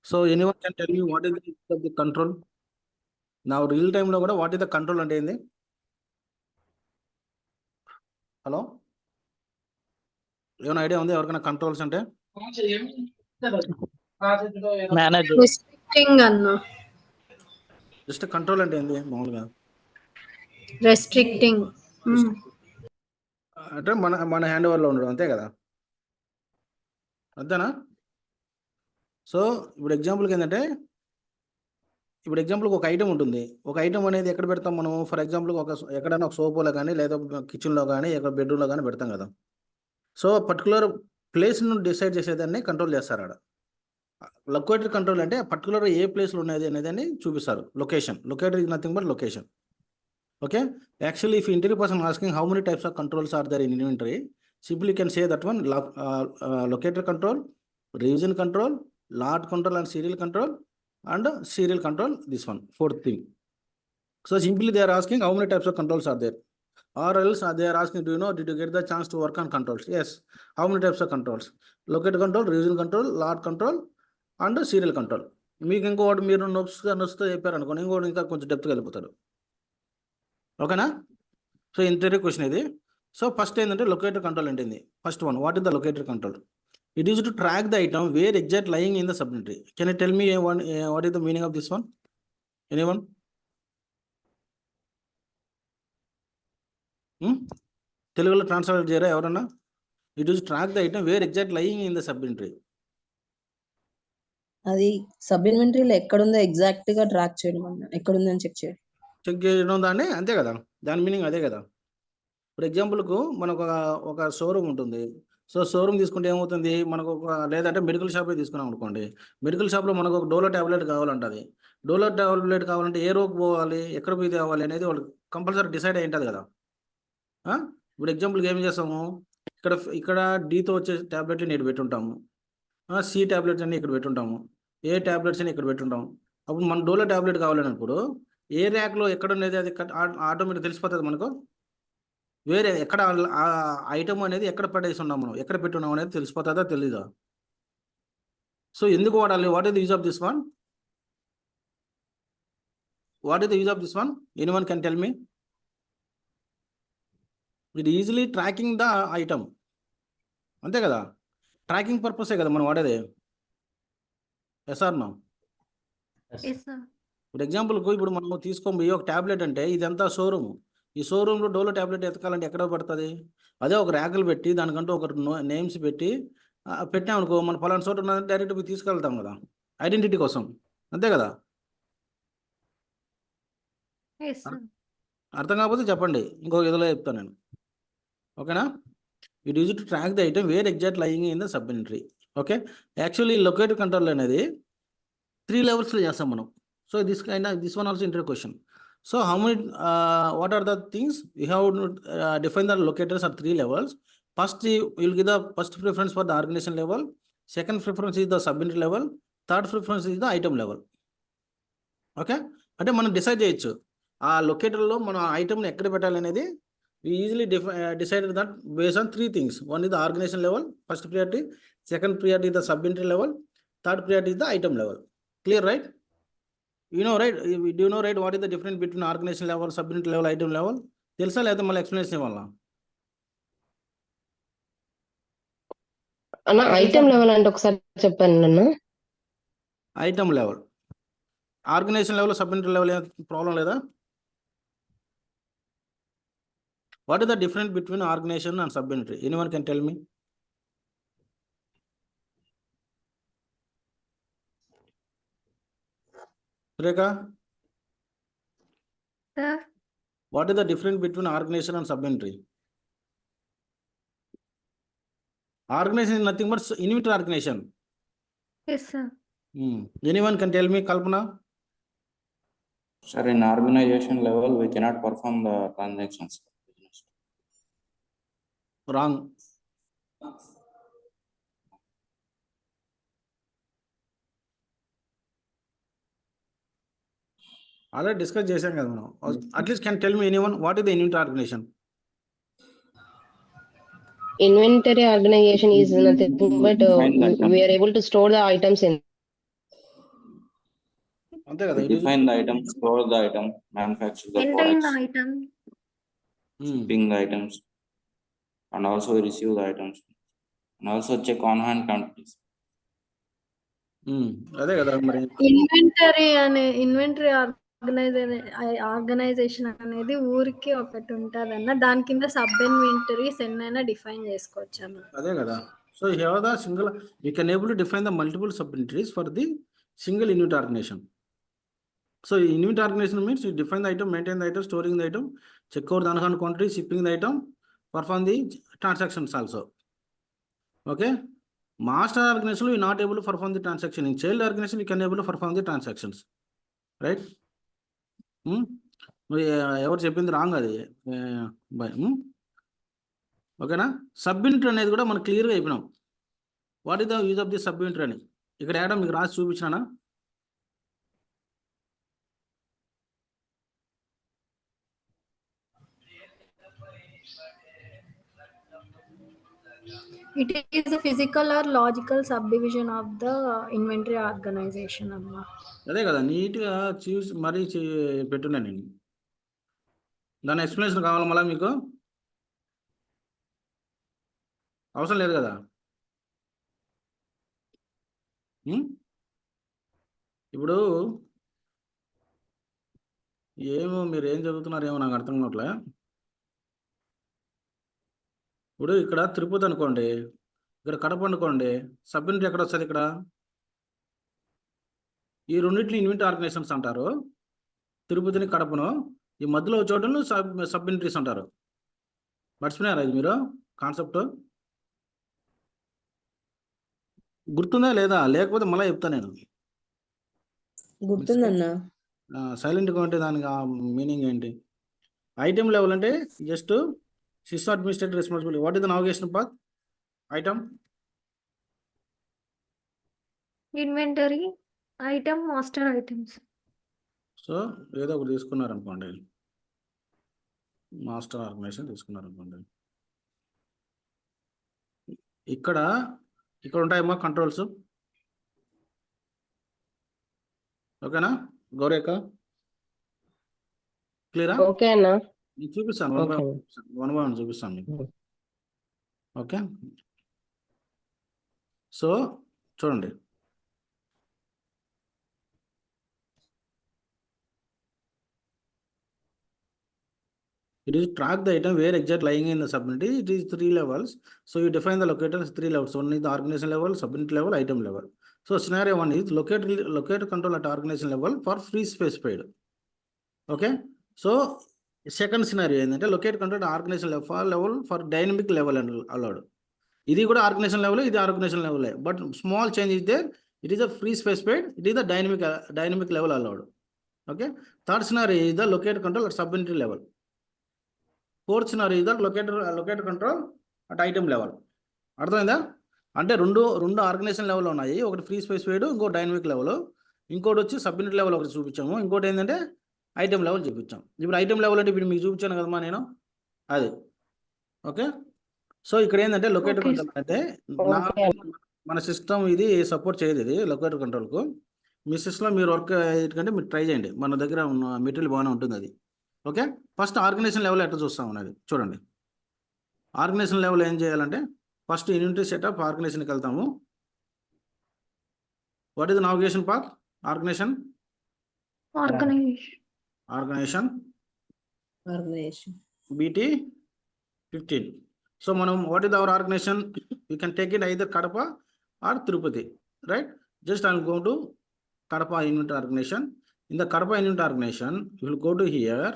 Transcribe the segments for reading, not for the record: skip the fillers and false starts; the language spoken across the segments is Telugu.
So anyone can tell me what is the control? Now real time లో కూడా what is the control అంటే ఏంది? హలో, ఏమైనా ఐడియా ఉంది ఎవరికైనా కంట్రోల్స్ అంటే? మేనేజర్. రెస్ట్రిక్టింగ్ అన్న. జస్ట్ కంట్రోల్ అంటే ఏంది మామూలుగా? రెస్ట్రిక్టింగ్ అంటే మన హ్యాండ్ ఓవర్లో ఉండడం, అంతే కదా? అంతేనా? సో ఇప్పుడు ఎగ్జాంపుల్కి ఏంటంటే, ఇప్పుడు ఎగ్జాంపుల్కి ఒక ఐటమ్ ఉంటుంది. ఒక ఐటమ్ అనేది ఎక్కడ పెడతాం మనం? ఫర్ ఎగ్జాంపుల్ ఎక్కడైనా ఒక సోఫాలో కానీ, లేదా కిచెన్లో కానీ, ఎక్కడ బెడ్రూమ్లో కానీ పెడతాం కదా. సో పర్టికులర్ ప్లేస్ను డిసైడ్ చేసేదాన్ని కంట్రోల్ చేస్తారు ఆడ. లొకేటర్ కంట్రోల్ అంటే పర్టికులర్ ఏ ప్లేస్లో ఉన్నది అనేది చూపిస్తారు. Locator is nothing but location. Okay, actually if interview person asking how many types of controls are there in inventory, simply can say that one locator control, reason control, lot control and serial control, and serial control, this one, fourth thing. So simply they are asking how many types of controls are there, or else they are asking, do you know, did you get the chance to work on controls? Yes. How many types of controls? Locator control, region control, lot control, and serial control. మీకు ఇంకోటి మీరు నొస్తూ చెప్పారు అనుకోండి, ఇంకోటి ఇంకా కొంచెం డెప్త్గా వెళ్ళిపోతారు. ఓకేనా? సో ఇంటర్వ్యూ క్వశ్చన్ ఇది. సో ఫస్ట్ ఏంటంటే లొకేటర్ కంట్రోల్ అంటే ఏంది? First one, what is the locator control? It is to track the item where exact lying in the subinventory. Can you tell me what is the meaning of this one? Anyone? Telugulo translate cheyara evarana? It is to track the item where exact lying in the subinventory. అది సబ్ ఇన్వెంటరీలో ఎక్కడుందో ఎగ్జాక్ట్ గా ట్రాక్ చేయడం అన్న, ఎక్కడుందని చెక్ చేయడం దాన్ని, అంతే కదా? దాని మీనింగ్ అదే కదా. ఫర్ ఎగ్జాంపుల్కు మనకు ఒక షోరూమ్ ఉంటుంది. సో షోరూమ్ తీసుకుంటే ఏమవుతుంది, మనకు లేదంటే మెడికల్ షాపే తీసుకున్నాం అనుకోండి. మెడికల్ షాప్లో మనకు ఒక డోలో ట్యాబ్లెట్ కావాలంటుంది. డోలో ట్యాబ్లెట్ కావాలంటే ఏ రోగ్ పోవాలి, ఎక్కడ పోయి తేవాలి అనేది వాళ్ళు కంపల్సరీ డిసైడ్ అయి ఉంటుంది కదా. ఇప్పుడు ఎగ్జాంపుల్కి ఏం చేస్తాము, ఇక్కడ డీతో వచ్చే ట్యాబ్లెట్లు నేను పెట్టుంటాము, సి ట్యాబ్లెట్స్ అన్ని ఇక్కడ పెట్టుంటాము, ఏ ట్యాబ్లెట్స్ అని ఇక్కడ పెట్టుంటాము. అప్పుడు మన డోలో ట్యాబ్లెట్ కావాలన్నప్పుడు ఏ ర్యాక్లో ఎక్కడ ఉన్నది అది ఆటోమేటిక్ తెలిసిపోతుంది మనకు. వేరే ఎక్కడ ఐటమ్ అనేది ఎక్కడ పడేసి ఉన్నాం, మనం ఎక్కడ పెట్టున్నాం అనేది తెలిసిపోతుందా తెలీదా? సో ఎందుకు వాడాలి? What is the use of this one? What is the use of this one? Anyone can tell me? It easily tracking the item, అంతే కదా? ట్రాకింగ్ పర్పసే కదా మనం వాడేది. Yes or no? ఇప్పుడు ఎగ్జాంపుల్కు ఇప్పుడు మనం తీసుకోబోయి ఒక ట్యాబ్లెట్ అంటే ఇదంతా షోరూమ్. ఈ షోరూంలో డోలో ట్యాబ్లెట్ ఎతకాలంటే ఎక్కడ పడుతుంది? అదే ఒక ర్యాకులు పెట్టి దానికంటూ ఒక నేమ్స్ పెట్టి పెట్టామనుకో, మన పలానా చోట ఉన్నది డైరెక్ట్ పోయి తీసుకెళ్తాం కదా, ఐడెంటిటీ కోసం, అంతే కదా? అర్థం కాకపోతే చెప్పండి, ఇంకొక ఇదిలో చెప్తాను నేను. ఓకేనా? It is to track the item where exact lying in the sub inventory. Okay, actually locator control అనేది 3 లెవెల్స్లో చేస్తాం మనం. So this one also interview question. So how many, what are the things we have defined? The locators are 3 levels. First, you will give the first preference for the organization level. Second preference is the subinventory level. Third preference is the item level. Okay, అంటే మనం డిసైడ్ చేయొచ్చు ఆ లొకేటర్లో మనం ఐటమ్ని ఎక్కడ పెట్టాలి అనేది. we easily decided that based on 3 things. One is the organization level, first priority. Second priority is the subinventory level. Third priority is the item level. Clear, right? You know, right? Do you know, right, what is the difference between organization level, subinventory level, item level? తెలుసా లేదా మళ్ళీ ఎక్స్ప్లెనేషన్ ఇవ్వాలా? అన్న ఐటమ్ లెవెల్ అంటే ఒకసారి చెప్పండి అన్న. Item level, organisation level, subinventory level problem లేదా? What is the difference between organisation and subinventory? Anyone can tell me? Rekha? Sir? What is the difference between organization and sub-inventory? Organization is nothing but inventory organization. Yes, sir. Anyone can tell me, Kalpana? Sir, in organization level, we cannot perform the transactions. Wrong. Already discuss చేసాం కదా మనం. At least can tell me anyone what is the inventory organization? Inventory organization is nothing but we are able to store the items in. అంతే కదా We it is define the item, store the item, manufacture the Contain products, the item. shipping the items, and also we receive the items, and also check on hand quantities. అదే కదా మరి ఇన్వెంటరీ ఆర్గనైజేషన్ అనేది ఊరికి ఒకటి ఉంటుందన్న దాని కింద సబ్ ఇన్వెంటరీస్ ఎన్నైనా డిఫైన్ చేసుకోవచ్చు అన్న. అదే కదా. So have the single you can able to define the multiple sub inventories for the single unit organization. So unit organization means you define the item, maintain the item, storing the item, check out the on-hand quantity, shipping the item, perform the transactions also. Okay. Master organization we not able to perform the transaction. In child organization we can able to perform the transactions. Right? ఎవరు చెప్పింది రాంగ్ అది. ఓకేనా. సబ్ యూనిట్ అనేది కూడా మనం క్లియర్గా చెప్పినాం. What is the use of the sub unit అని ఇక్కడ ఏడా మీకు రాసి చూపించినానా? It is a physical or logical subdivision of the inventory organization అమ్మా. అదే కదా నీట్గా చూసి మరీ పెట్టున్నా నేను. దాని ఎక్స్ప్లెనేషన్ కావాలా మళ్ళీ మీకు? అవసరం లేదు కదా. ఇప్పుడు ఏమో మీరు ఏం చదువుతున్నారేమో నాకు అర్థం కావట్లే. ఇప్పుడు ఇక్కడ తిరుపతి అనుకోండి, ఇక్కడ కడప అనుకోండి, సబ్ యూనిట్ ఎక్కడ వస్తుంది? ఇక్కడ ఈ రెండింటిని యూనిట్ ఆర్గనైజేషన్స్ అంటారు. తిరుపతిని కడపను ఈ మధ్యలో చోటను సబ్ యూనిటరీస్ అంటారు. మర్చిపోయారా ఇది మీరు కాన్సెప్ట్? గుర్తుందా లేదా? లేకపోతే మళ్ళీ చెప్తా నేను. గుర్తుందన్నా. సైలెంట్గా ఉంటే దానికి మీనింగ్ ఏంటి? ఐటమ్ లెవెల్ అంటే just system administrative responsibility. What is the navigation path? Item inventory item master items. So ఏదో ఒకటి తీసుకున్నారనుకోండి, మాస్టర్ ఆర్గనైజేషన్ తీసుకున్నారనుకోండి, ఇక్కడ ఉంటాయమ్మా కంట్రోల్స్. ఓకేనా గౌరేక? క్లియరా? ఓకే అన్న. నేను చూపిస్తాను వన్ బై వన్ చూపిస్తాను మీకు. ఓకే. సో చూడండి, it is track the item where exact lying in the subunit. It is 3 levels. So you define the locator as 3 levels. One is the organization level, subunit level, item level. So scenario 1 is locate control at organization level for free specified. Okay. So second scenario is locate control at organization level for dynamic level and allowed. This is organization level, this is organization level. But small change is there. It is a free specified. It is the dynamic level allowed. Okay. Third scenario is the locate control at subunit level. Fourth scenario is that locator control at item level. అర్థమైందా? అంటే రెండు ఆర్గనైజేషన్ లెవెల్ ఉన్నాయి. ఒకటి ఫ్రీ స్పెసిఫైడ్, ఇంకో డైనమిక్ లెవెల్, ఇంకోటి వచ్చి సబ్ యూనిట్ లెవెల్ ఒకటి చూపించాము, ఇంకోటి ఏంటంటే ఐటమ్ లెవెల్ చూపించాం. ఇప్పుడు ఐటమ్ లెవెల్ అంటే ఇప్పుడు మీకు చూపించాను కదమ్మా నేను, అది. ఓకే. సో ఇక్కడ ఏంటంటే లొకేటర్ కంట్రోల్ అంటే మన సిస్టమ్ ఇది సపోర్ట్ చేయదు. ఇది లొకేటర్ కంట్రోల్కు మీ సిస్టంలో మీరు వర్క్ అయ్యేటంటే మీరు ట్రై చేయండి. మన దగ్గర ఉన్న మెటీరియల్ బాగానే ఉంటుంది అది. ఓకే. ఫస్ట్ ఆర్గనైజేషన్ లెవెల్ ఎట్లా చూస్తాం ఉన్నది చూడండి. ఆర్గనైజేషన్ లెవెల్ ఏం చేయాలంటే ఫస్ట్ యూనిట్ సెటప్ ఆర్గనైజేషన్కి వెళ్తాము. What is the navigation path? Organisation BT 15. So మనం what is our organisation? You can take it either Kadapa or Tirupati, right? Just I will go to Kadapa unit organisation. In the Kadapa unit organisation you will go to here.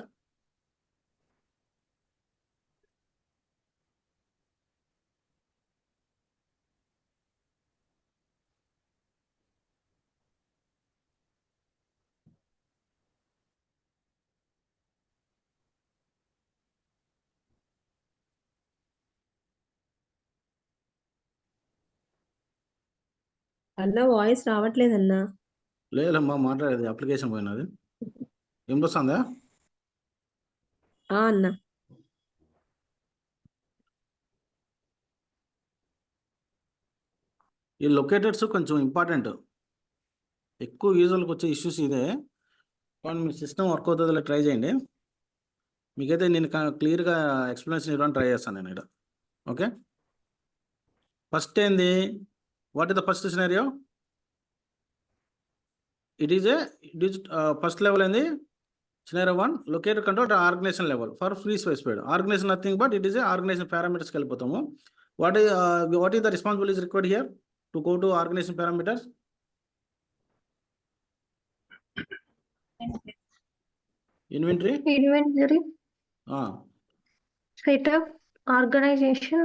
అన్న వాయిస్ రావట్లేదన్నా. లేదమ్మా మాట్లాడేది అప్లికేషన్ పోయినది. ఏం వస్తుందా? అన్న ఈ లొకేటర్స్ కొంచెం ఇంపార్టెంట్. ఎక్కువ యూజర్లకు వచ్చే ఇష్యూస్ ఇదే. మీ సిస్టమ్ వర్క్ అవుతుందో ట్రై చేయండి. మీకైతే నేను క్లియర్గా ఎక్స్ప్లెనేషన్ ఇవ్వడానికి ట్రై చేస్తాను నేను ఇక్కడ. ఓకే, ఫస్ట్ ఏంది, what is the first scenario? It is first level ఏంది? Scenario 1, locator control at organization level for free specified. Organization nothing but it is a organization parameters కి వెళ్ళిపోతాము. What is the responsibility is required here to go to organization parameters? Inventory. Setup, organization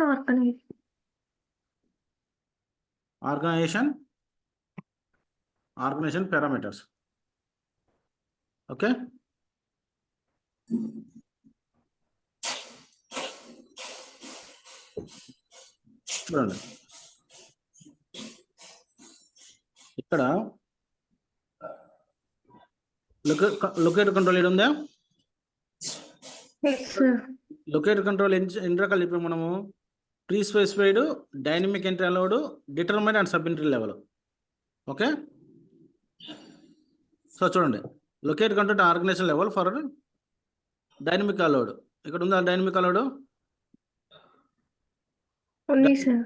parameters. Okay. చూడండి ఇక్కడ లొకేటర్ కంట్రోల్ ఏది ఉందా? లొకేటర్ కంట్రోల్ ఎన్ని రకాలు ఇప్పుడు మనము pre specified, dynamic entry allowed, determine and sub entry level. Okay, so చూడండి, locator control organisation level for dynamic allowed. ఇక్కడ ఉందా డైనమిక్ అలౌడ్?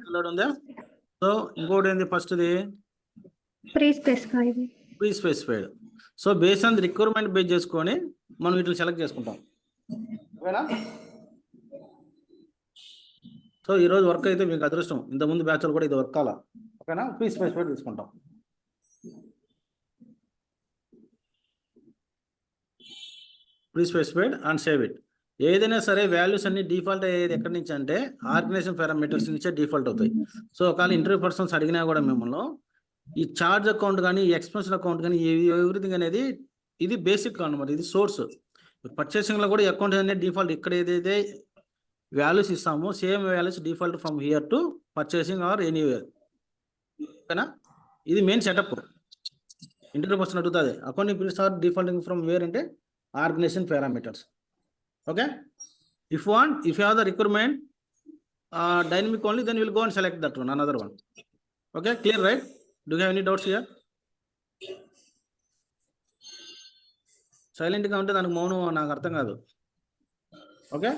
అలౌడ్ ఉందా? సో ఇంకోటి ఏంది, ఫస్ట్ది pre specified. So base on the requirement base చేసుకొని మనం వీటిని సెలెక్ట్ చేసుకుంటాం. ఓకేనా? సో ఈరోజు వర్క్ అయితే మీకు అదృష్టం, ఇంతకుముందు బ్యాచ్లు కూడా ఇది వర్క్ కాల. ఓకేనా? ప్రీ స్పెసిఫైడ్ తీసుకుంటాం. Pre specified and save it. ఏదైనా సరే వాల్యూస్ అన్ని డిఫాల్ట్ అయ్యేది ఎక్కడి నుంచి అంటే ఆర్గనైజేషన్ పారామీటర్స్ నుంచే డిఫాల్ట్ అవుతాయి. సో ఒకవేళ ఇంటర్వ్యూ పర్సన్స్ అడిగినా కూడా మిమ్మల్ని ఈ చార్జ్ అకౌంట్ కానీ, ఈ ఎక్స్పెన్షన్ అకౌంట్ కానీ, ఎవ్రీథింగ్ అనేది ఇది బేసిక్ అనమాట, ఇది సోర్స్. పర్చేసింగ్లో కూడా అకౌంట్ అనేది డిఫాల్ట్. ఇక్కడ ఏదైతే వాల్యూస్ ఇస్తామో same values default from here to purchasing or anywhere. ఓకేనా? ఇది మెయిన్ సెటప్. ఇంటర్వ్యూ పర్సన్ అడుగుతుంది accounting periods or defaulting from where అంటే organization parameters. Okay, if you have the requirement dynamic only, then you will go and select that one, another one. Okay, clear, right? Do you have any doubts here? Silent గా ఉంటే దానికి మౌనం నాకు అర్థం కాదు. Okay,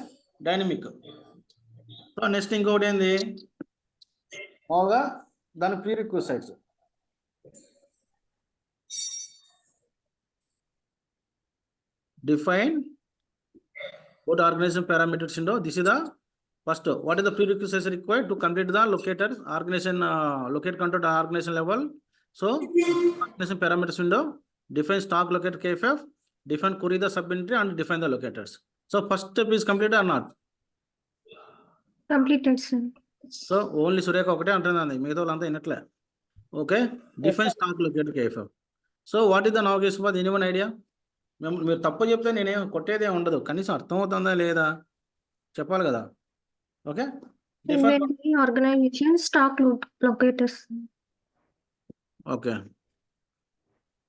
dynamic. సో నెక్స్ట్ ఇంకోటి ఏంది, మామూలుగా దాని pre requests. Define what organization parameters window. This is the first. What is the prerequisites required to complete the locator organization locate control at organization level? So organization parameters window, define stock locator KFF, define query the sub entry and define the locators. So first step is completed or not? Completed, sir. So only Sureka ఒకటే అంటున్నది, మిగతా వాళ్ళంతా వినట్లే. Okay, define stock locator KFF. So what is the navigation path? Anyone idea? మీరు తప్పు చెప్తే నేనేం కొట్టేదే ఉండదు, కనీసం అర్థమవుతుందా లేదా చెప్పాలి కదా. Okay, organisation stock locators. Okay,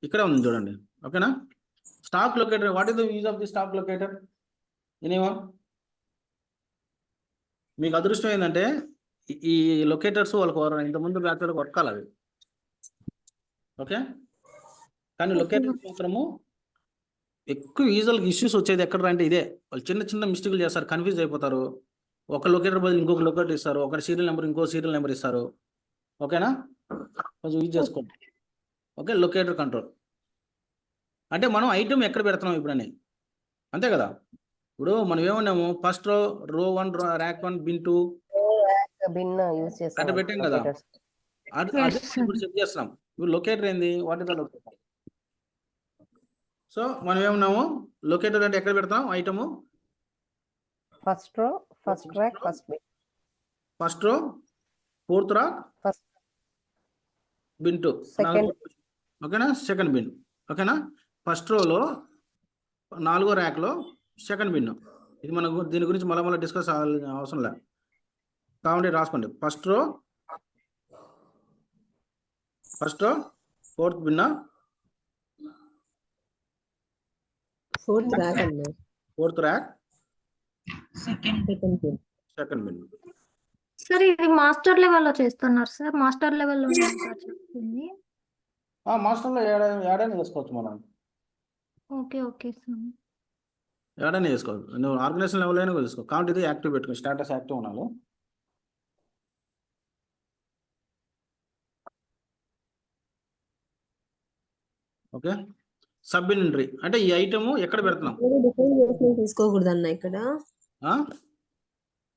ఇక్కడ ఉంది చూడండి. ఓకేనా? Stock locator. What is the use of the stock locator? Anyway? మీకు అదృష్టం ఏంటంటే ఈ లొకేటర్స్ వాళ్ళకి ఇంతకుముందు బ్యాచ్లకు వర్క్ కాలేదు. ఓకే, కానీ లొకేటర్స్ మాత్రము ఎక్కువ ఈజీగా ఇష్యూస్ వచ్చేది ఎక్కడ అంటే ఇదే. వాళ్ళు చిన్న చిన్న మిస్టేక్లు చేస్తారు, కన్ఫ్యూజ్ అయిపోతారు. ఒక లొకేటర్ బదులు ఇంకొక లొకేటర్ ఇస్తారు, ఒక సీరియల్ నెంబర్ ఇంకో సీరియల్ నెంబర్ ఇస్తారు. ఓకేనా? కొంచెం యూజ్ చేసుకోండి. ఓకే, లొకేటర్ కంట్రోల్ అంటే మనం ఐటమ్ ఎక్కడ పెడుతున్నాం ఇప్పుడని, అంతే కదా. ఇప్పుడు మనం ఏమన్నాము, ఫస్ట్ రో 1 ర్యాక్ 1 బిన్ 2 అట్లా పెట్టాం కదా. అదే ఇప్పుడు చెక్ చేస్తున్నాం. ఇప్పుడు లొకేటర్ ఏంది, what is the locator? So మనం ఏమన్నాము, లొకేటర్ అంటే ఎక్కడ పెడతాం item? First row, first rack, first bin. First row, fourth rack, first bin 2. Second. ఓకేనా? Second bin. ఓకేనా? ఫస్ట్ రోలో 4వ ర్యాక్లో సెకండ్ బిన్. ఇది మనకు దీని గురించి మళ్ళీ డిస్కస్ అవసరం లేదు కాబట్టి రాసుకోండి. First row, fourth bin, fourth rack, second bin. Sir ఇది మాస్టర్ లెవెల్లో చేస్తున్నారు సార్. మాస్టర్ లెవెల్లో చెప్తుంది. మాస్టర్లో ఏడైనా చేసుకోవచ్చు మనం. ఓకే. Okay sir. ఎక్కడైనా చేసుకో, నువ్వు ఆర్గనైజేషన్ లెవెల్ అయినా చేసుకో. కాబట్టి ఇది యాక్టివ్ పెట్టుకో, స్టేటస్ యాక్టివ్ ఉండాలి. ఓకే. సబ్ ఇన్వెంటరీ అంటే ఈ ఐటమ్ ఎక్కడ పెడుతున్నాం? డిఫైన్ చేసి తీసుకోకూడదన్న ఇక్కడ. ఆ?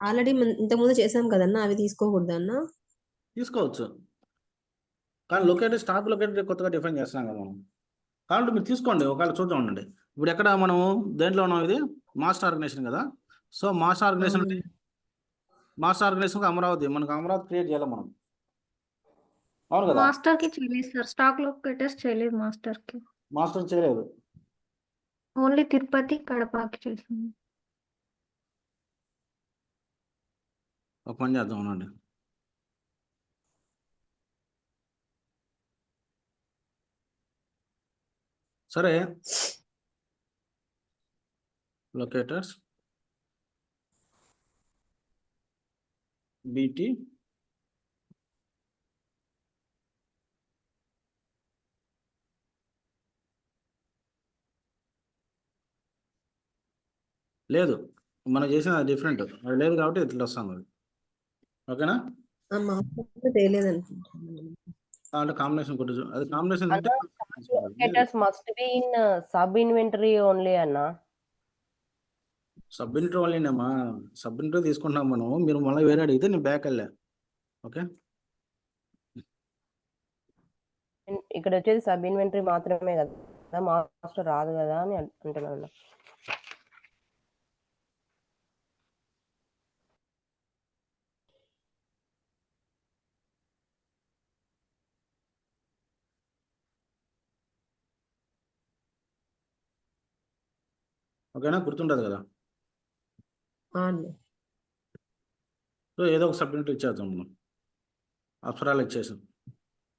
ఆల్రెడీ ఇంతకుముందు చేసాం కదన్నా, అవి తీసుకోకూడదన్న. తీసుకోవచ్చు, కానీ లొకేటెడ్ స్టాక్ లొకేటెడ్ కొత్తగా డిఫైన్ చేస్తున్నాం కదా మనం. కాబట్టి మీరు తీసుకోండి, ఒకవేళ చూద్దాం ఉండండి. ఇప్పుడు ఎక్కడ మనము దేంట్లో ఉన్నాం? ఇది మాస్టర్ ఆర్గనైజేషన్ కదా. సో మాస్టర్ ఆర్గనైజేషన్ అమరావతి, మనకు అమరావతి క్రియేట్ చేయాలి మనం. అవును కదా. మాస్టర్ కి చేయలేదు సార్, స్టాక్ లొకేటర్స్ చేయలేదు మాస్టర్ కి. మాస్టర్ చేయలేదు. ఓన్లీ తిరుపతి కడపకి చేసింది. ఒక పని చేద్దాం ఉండండి. సరే, లొకేటర్స్ BT లేదు, మనం చేసిన డిఫరెంట్, అది లేదు కాబట్టి ఇట్లా వస్తాం. అది ఓకేనా? తెలియదు అనుకుంటున్నాను. అంటే కాంబినేషన్ కొట్టు, అది combination Locators must be in sub inventory only, Anna. Sub inter వాళ్ళేనమ్మా, సబ్ ఇంటర్ తీసుకుంటున్నాం మనం. మీరు మళ్ళీ వేరే అడిగితే నేను బ్యాక్ వెళ్ళా. ఓకే, ఇక్కడ వచ్చేది సబ్ ఇన్వెంటరీ మాత్రమే కదా, మాస్టర్ రాదు కదా అని అంటున్నాను. ఓకేనా, గుర్తుండదు కదా. సో ఏదో ఒక సబ్ ఇంటర్ ఇచ్చేద్దాం మనం. అక్షరాలు ఇచ్చేసాం.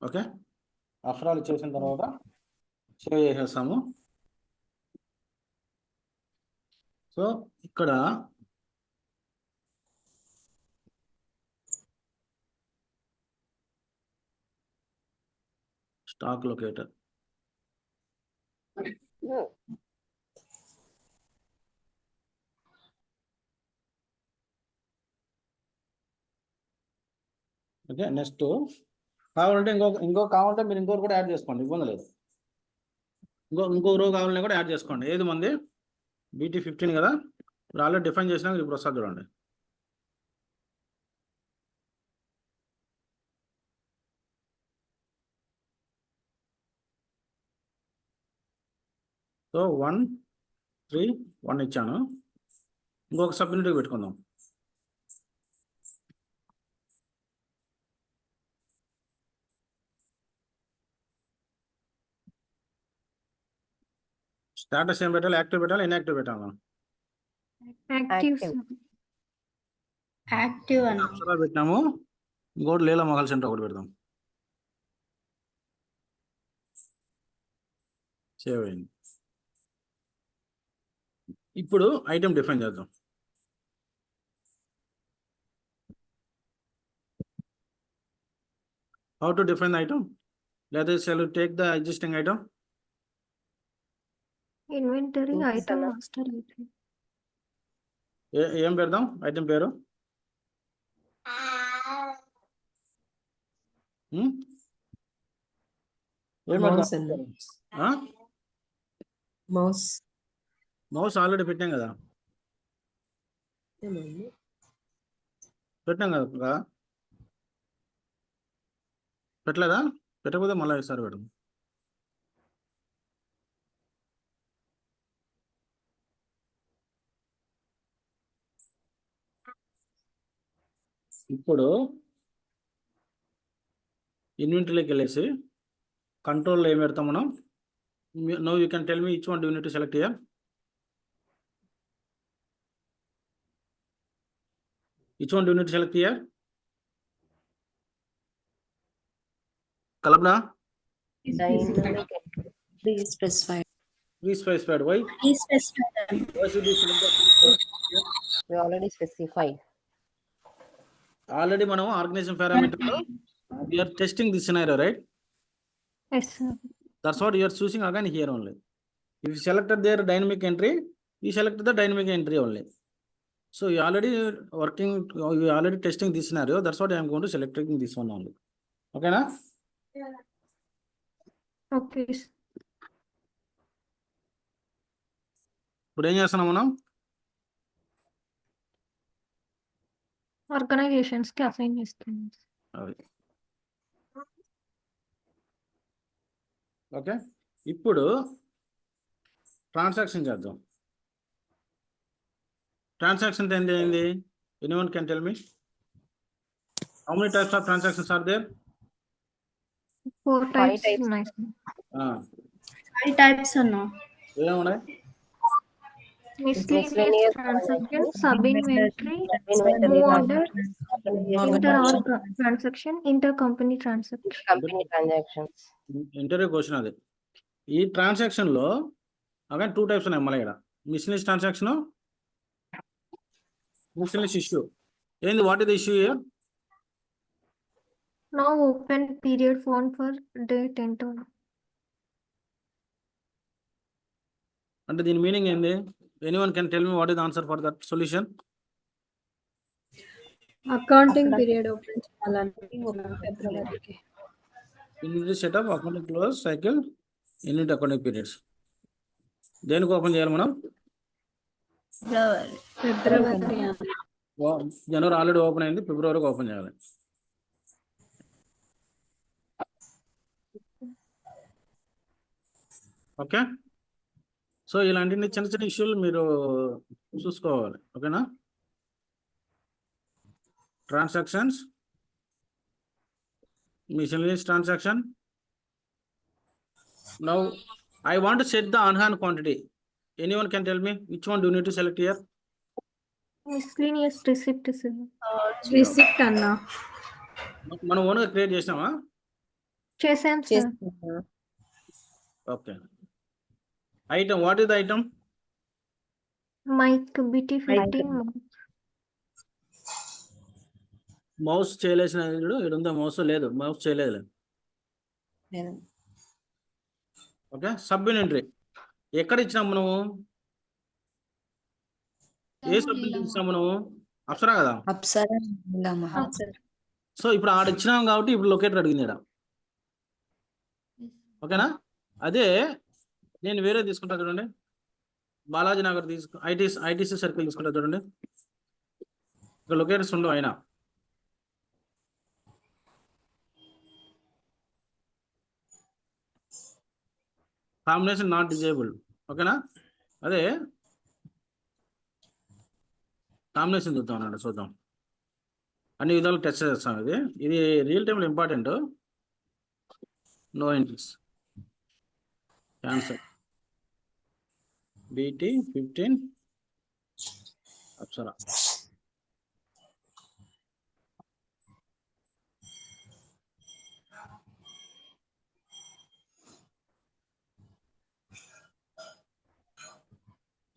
ఓకే, అక్షరాలు ఇచ్చేసిన తర్వాత సేవ్ చేసేస్తాము. సో ఇక్కడ స్టాక్ లొకేటర్ ఓకే. నెక్స్ట్ కావాలంటే ఇంకో కావాలంటే మీరు ఇంకోటి కూడా యాడ్ చేసుకోండి, ఇబ్బంది లేదు. ఇంకో రో కావాలని కూడా యాడ్ చేసుకోండి. ఏది మంది BT 15 కదా, ఇప్పుడు ఆల్రెడీ డిఫైన్ చేసినాక ఇప్పుడు వస్తుంది చూడండి. సో 1 3 1 ఇచ్చాను. ఇంకొక సబ్ యూనిట్ పెట్టుకుందాం. స్టేటస్ ఏం పెట్టాలి? యాక్టివ్ పెట్టాలి, ఇన్యాక్టివ్ పెట్టాలి? Active Active. సార్. యాక్టివ్ అని అక్షరాలు పెట్టినాము. ఇంకోటి లీలా మొఘల్ సెంటర్ ఒకటి పెడదాం. సేవ్ అయింది. ఇప్పుడు ఐటమ్ డిఫైన్ చేద్దాం. How to define the item? లేదా shall you take the existing item? Inventory Yes, item అన్న. Master item. ఏం పెడదాం ఐటమ్ పేరు? ఏం మౌస్ పెడదాం? అన్న. మౌస్. మౌస్ ఆల్రెడీ పెట్టాం కదా. పెట్టాం కదా. పెట్టలేదా? పెట్టకపోతే మళ్ళీ ఒకసారి పెడదాం. ఇప్పుడు ఇన్వెంటరీలోకి వెళ్ళేసి కంట్రోల్లో ఏం పెడతాం మనం? No you can tell me which one do you need to select here? Which one do you need to select here? Kalpana? Dynamic entry. Please specify. Pre-specified. Why? Why should you select that? We already specified. Already మనం ఆర్గనైజేషన్ పారామీటర్ లో we are testing this scenario, right? Yes sir. That's what you are choosing again here only. If you selected their dynamic entry, you select the dynamic entry only. So you already working, you already testing this scenario. That's what I am going to selecting this one only. Okay, na? Okay. ఇప్పుడు ఏం చేస్తున్నాం మనం? ఆర్గనైజేషన్స్ కి అసైన్ చేస్తున్నాం. ఓకే, ఇప్పుడు ట్రాన్సాక్షన్ చేద్దాం. ట్రాన్సాక్షన్ ఏంటి అయింది? Anyone can tell me how many types of transactions are there? 4 types types. ఉన్నాయి. 5 types అన్నా. ఏమున్నాయి? Miscellaneous Miscellaneous transaction, sub inventory, Inventory move order, inter transaction, transaction, inter company transaction. company transactions. Interview question అది. ఈ ట్రాన్సాక్షన్ లో అదే 2 టైప్స్ ఉన్నాయి మళ్ళీ ఇక్కడ. Miscellaneous transaction, miscellaneous issue. ఏంది? What is the issue here? Now open period font for date enter. అంటే దీని మీనింగ్ ఏంది? Anyone can tell me what is the answer for that solution? Accounting period open చేయాలంటే ఫిబ్రవరికి. In the setup accounting close cycle in it accounting periods. దేనికి ఓపెన్ చేయాలి మనం? ఫిబ్రవరి. జనవరి ఆల్రెడీ ఓపెన్ అయింది, ఫిబ్రవరికి ఓపెన్ చేయాలి. ఓకే, సో ఇలాంటి చిన్న చిన్న ఇష్యూలు మీరు చూసుకోవాలి. ఓకేనా? Transactions, miscellaneous transaction. Now I want to set the on-hand quantity. Anyone can tell me which one do you need to select here? Miscellaneous receipt. Receipt అన్నా. మనం ఓన్గా క్రియేట్ చేసినామా? చేసాం సార్. చేస్తున్నా. Okay. Item, what is the item? Mike BT 15. Mouse చేయలేసిన ఇక్కడ ఉందా? మౌస్ లేదు, మౌస్ చేయలేదు. నేను ఓకే, సబ్ ఇన్వెంటరీ ఎక్కడ ఇచ్చినాం మనము? ఏ సబ్ ఇన్వెంటరీ ఇచ్చినాం మనము? అప్సరా కదా. అప్సరా నీలమ్మ. సో ఇప్పుడు ఆడ ఇచ్చినాం కాబట్టి ఇప్పుడు లొకేటర్ అడిగింది ఇక్కడ. ఓకేనా? అదే నేను వేరే తీసుకుంటా చూడండి. బాలాజీ నగర్ ఐటీసీ సర్కిల్ తీసుకుంటా చూడండి. ఇక్కడ లొకేటర్స్ ఉండవు అయినా. Combination not disabled. ఓకేనా? అదే కాంబినేషన్ చూద్దాం అన్నాడు, చూద్దాం. అన్ని విధాలు టెస్ట్ చేస్తాం. ఇది రియల్ టైంలో ఇంపార్టెంట్. నో ఎంట్రీస్, క్యాన్సర్, BT 15 అప్సరా.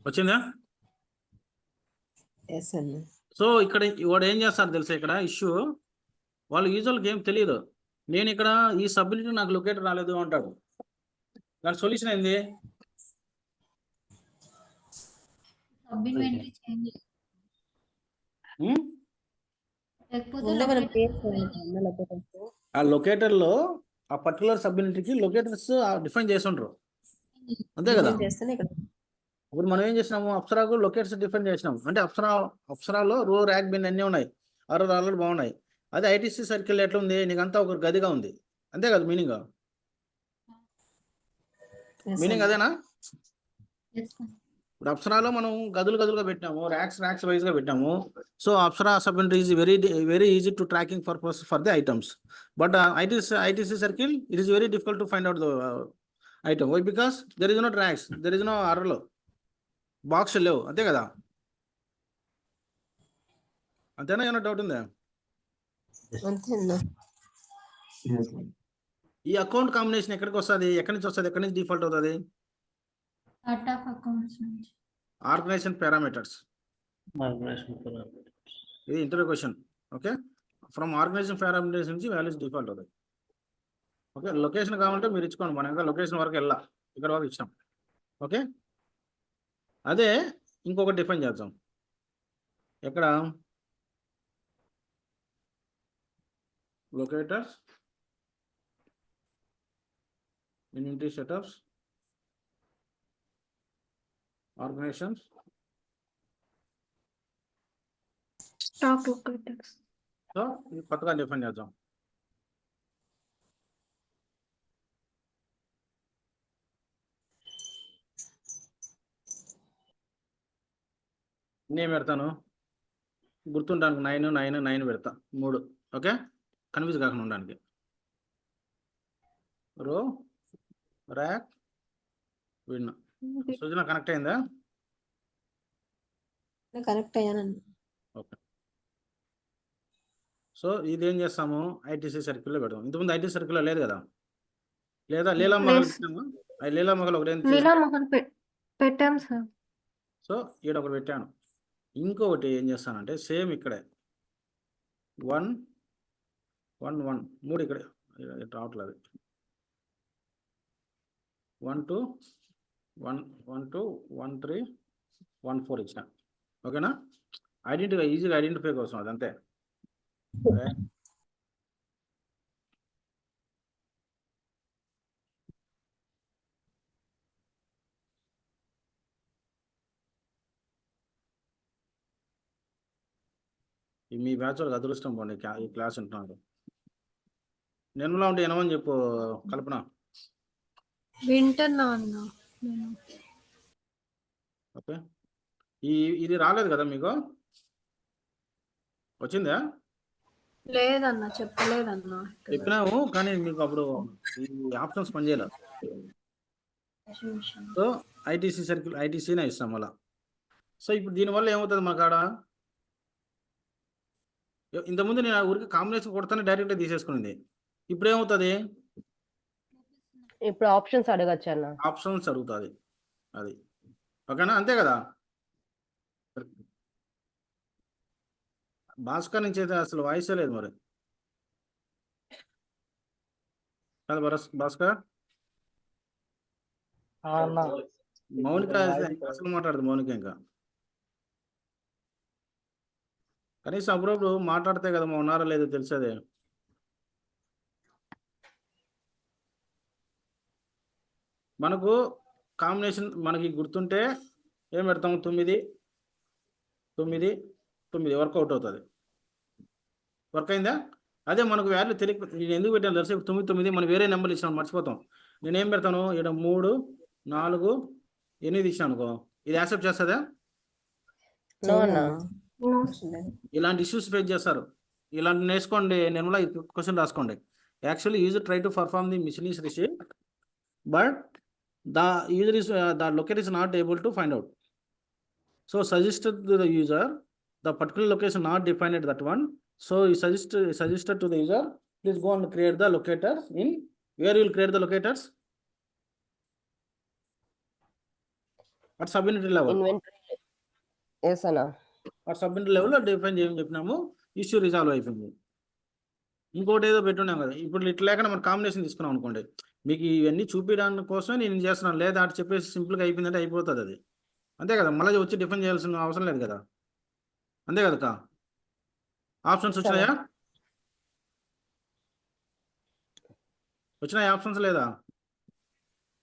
వచ్చిందా? ఎస్ అన్న. సో ఇక్కడ వాడు ఏం చేస్తారు తెలుసా? ఇక్కడ ఇష్యూ వాళ్ళు యూజువల్గా ఏం తెలియదు. నేను ఇక్కడ ఈ సబ్మిట్ నాకు లొకేటర్ రాలేదు అంటాడు. దాని సొల్యూషన్ ఏంది? ముందే మనం పేరు చేయాలి లొకేటర్స్. ఆ లొకేటర్లో ఆ పర్టికులర్ సబ్మిట్కి లొకేటర్స్ డిఫైన్ చేసి ఉంటారు, అంతే కదా? చేస్తేనే ఇక్కడ ఇప్పుడు మనం ఏం చేసినాము? అప్సరాకు లొకేటర్స్ డిఫైన్ చేసినాము. అంటే అప్సరాలో రో ర్యాక్ బిన్ అన్నీ ఉన్నాయి, ఆల్రెడీ బాగున్నాయి. అదే ఐటీసీ సర్కిల్ ఎట్లా ఉంది? నీకంతా ఒక గదిగా ఉంది, అంతే కదా? మీనింగ్ అదేనా? ఇప్పుడు అప్సరాలో మనం గదులుగా పెట్టినాము, ర్యాక్స్ వైజ్ గా పెట్టాము. So Apsara sub inventory is very easy to tracking for the items. But ITC circle it is very difficult to find out the item. Why? Because there is no tracks, there is no ఆర్డర్లో బాక్స్ లేవు, అంతే కదా? అంతేనా? ఏమైనా డౌట్ ఉందా? అంతేనా? ఈ అకౌంట్ కాంబినేషన్ ఎక్కడికి వస్తుంది? ఎక్కడి నుంచి వస్తుంది? ఎక్కడి నుంచి డిఫాల్ట్ అవుతుంది? Organisation parameters. ఇది interview question. Okay, from organisation parameters నుంచి వాల్యూస్ డిఫాల్ట్ అవుతాయి. ఓకే, లొకేషన్ కావాలంటే మీరు ఇచ్చుకోండి. మనం ఇంకా లొకేషన్ వరకు వెళ్ళా, ఇక్కడ వరకు ఇచ్చాం. ఓకే, అదే ఇంకొకటి డిఫైన్ చేద్దాం. ఎక్కడ locators inventory setups organizations stock locators. So ఇది కొత్తగా డిఫైన్ చేద్దాం. నేను పెడతాను గుర్తుండడానికి 9 9 9 పెడతా 3. ఓకే, కన్ఫ్యూజ్ కాకుండా ఉండడానికి. రో ర్యాక్ విన్. సృజన కనెక్ట్ అయిందా? కనెక్ట్ అయ్యానండి. ఓకే, సో ఇది ఏం చేస్తాము, ఐటీసీ సర్కిల్లో పెడదాం. ఇంతకుముందు ఐటీ సర్కిల్లో లేదు కదా, లేదా లీలా మహల్ లేదు. పెట్టాము. అది లీలా మహల్ ఒకటి ఏం లీలా మహల్ పెట్టాం సార్. సో ఈడ ఒకటి పెట్టాను. ఇంకొకటి ఏం చేస్తానంటే సేమ్ ఇక్కడే 1 1 1 3 ఇక్కడే రావట్లేదు. 1 2 1 1 2 1 3 1 4 ఇచ్చిన. ఓకేనా, ఈజీగా ఐడెంటిఫై కోసం అదంతే. మీ బ్యాచ్ వాళ్ళకి అదృష్టం పోండి, ఈ క్లాస్ ఉంటున్నారు. నిర్మలా ఉంటే ఏమని చెప్పు కల్పన. వింటున్నా అన్నా నేను. ఓకే, ఇది రాలేదు కదా మీకు, వచ్చిందా? లేదన్నా చెప్పలేదన్నా. చెప్పినాము కానీ మీకు అప్పుడు ఈ ఆప్షన్స్ పనిచేయలేదు. సో ఐటీసీ సర్కిల్ ఐటీసీనే ఇస్తాం మళ్ళా. సో ఇప్పుడు దీనివల్ల ఏమవుతుంది మా కాడ, ఇంతకుముందు నేను ఊరికి కాంబినేషన్ కొడతానే డైరెక్ట్గా తీసేసుకునేది. ఇప్పుడు ఏమవుతుంది, ఇప్పుడు ఆప్షన్స్ అడగచ్చు అన్న. ఆప్షన్స్ అడుగుతుంది అది. ఓకేనా, అంతే కదా. భాస్కర్ నుంచి అయితే అసలు వాయిసే లేదు మరి కదా భాస్కర్. మౌనిక అసలు మాట్లాడదు మౌనిక. ఇంకా కనీసం అప్పుడప్పుడు మాట్లాడితే కదా మా ఉన్నారా లేదో తెలిసేదే. మనకు కాంబినేషన్ మనకి గుర్తుంటే ఏం పెడతాము, 9 9 9 వర్కౌట్ అవుతుంది. వర్క్ అయిందా? అదే మనకు వాల్యూ తెలియక నేను ఎందుకు పెట్టాను తెలిసి 9 9 మనం వేరే నెంబర్లు ఇచ్చినాను మర్చిపోతాం. నేనేం పెడతాను ఇక్కడ 3 4 8 ఇచ్చాను అనుకో, ఇది యాక్సెప్ట్ చేస్తుందా? నో అన్న. ఇలాంటి ఇష్యూస్ ఫేస్ చేస్తారు. ఇలాంటి నేర్చుకోండి. నిర్మలా క్వశ్చన్ రాసుకోండి. Actually user try to perform the miscellaneous receive but the user is the locator is not able to find out. So suggested to the user the particular location not defined at that one. So you suggested to the user, please go and create the locators in where you will create the locators at subunit level. Inventory yes అన్న. at subunit level లో డిఫైన్ చేయమని చెప్పినాము. ఇష్యూ రిజాల్వ్ అయిపోయింది. ఇంకోటి ఏదో పెట్టున్నాం కదా, ఇప్పుడు ఇట్లా లేకుండా మనం కాంబినేషన్ తీసుకున్నాం అనుకోండి, మీకు ఇవన్నీ చూపించడానికి కోసం నేను చేస్తున్నాను, లేదా అటు చెప్పేసి సింపుల్గా అయిపోయిందంటే అయిపోతుంది అది. అంతే కదా, మళ్ళీ వచ్చి డిఫైన్ చేయాల్సిన అవసరం లేదు కదా. అంతే కదా. ఆప్షన్స్ వచ్చినాయా? వచ్చినాయి ఆప్షన్స్ లేదా?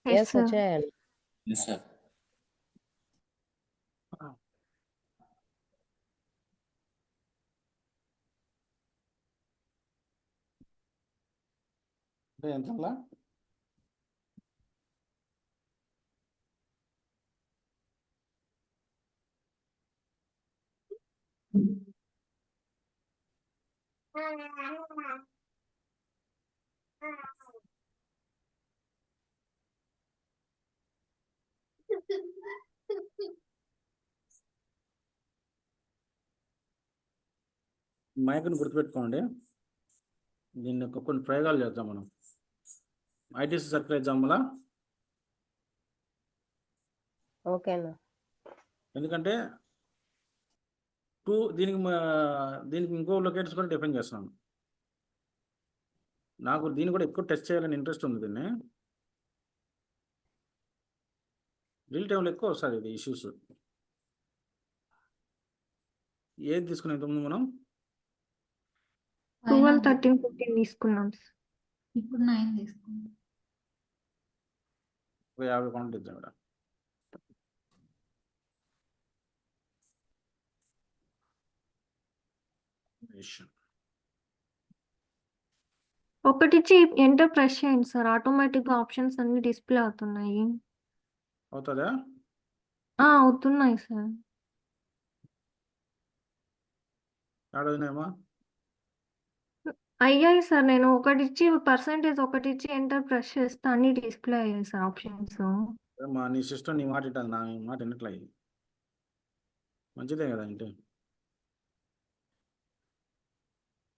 ఎస్ వచ్చాయండి. Yes, sir. అంటే ఎంతలా మైక్ని గుర్తుపెట్టుకోండి. దీన్ని కొన్ని ప్రయోగాలు చేద్దాం మనం. ITC circle ఎగ్జామ్లా. ఓకే అన్న. ఎందుకంటే దీనికి ఇంకో లొకేటర్స్ కూడా డిఫైన్ చేస్తున్నాను. నాకు దీన్ని కూడా ఎక్కువ టెస్ట్ చేయాలని ఇంట్రెస్ట్ ఉంది. దీన్ని డ్రిల్ టైంలో ఎక్కువ వస్తుంది ఇది ఇష్యూస్. ఏది తీసుకున్నాం ఇంతకుముందు మనం? 12, 13, 15 తీసుకున్నాం సార్. ఇప్పుడు 9 తీసుకుంటాం. ఒక 50 కౌంట్ ఇద్దాం ఇక్కడ. ఒకటిచ్చి ఎంటర్ ప్రెస్ చేయండి సార్, ఆటోమేటిక్గా ఆప్షన్స్ అన్ని డిస్ప్లే అవుతున్నాయి. అవుతుందా? అవుతున్నాయి సార్. ఆడోనేమా? అయ్యాయి సార్, నేను ఒకటిచ్చి పర్సెంటేజ్ ఒకటిచ్చి ఎంటర్ ప్రెస్ చేస్తే అన్ని డిస్ప్లే అయ్యాయి సార్ ఆప్షన్స్. నీ సిస్టమ్ నీ మాట ఇంటది, నా మాట వినట్లయి. మంచిదే కదా అంటే.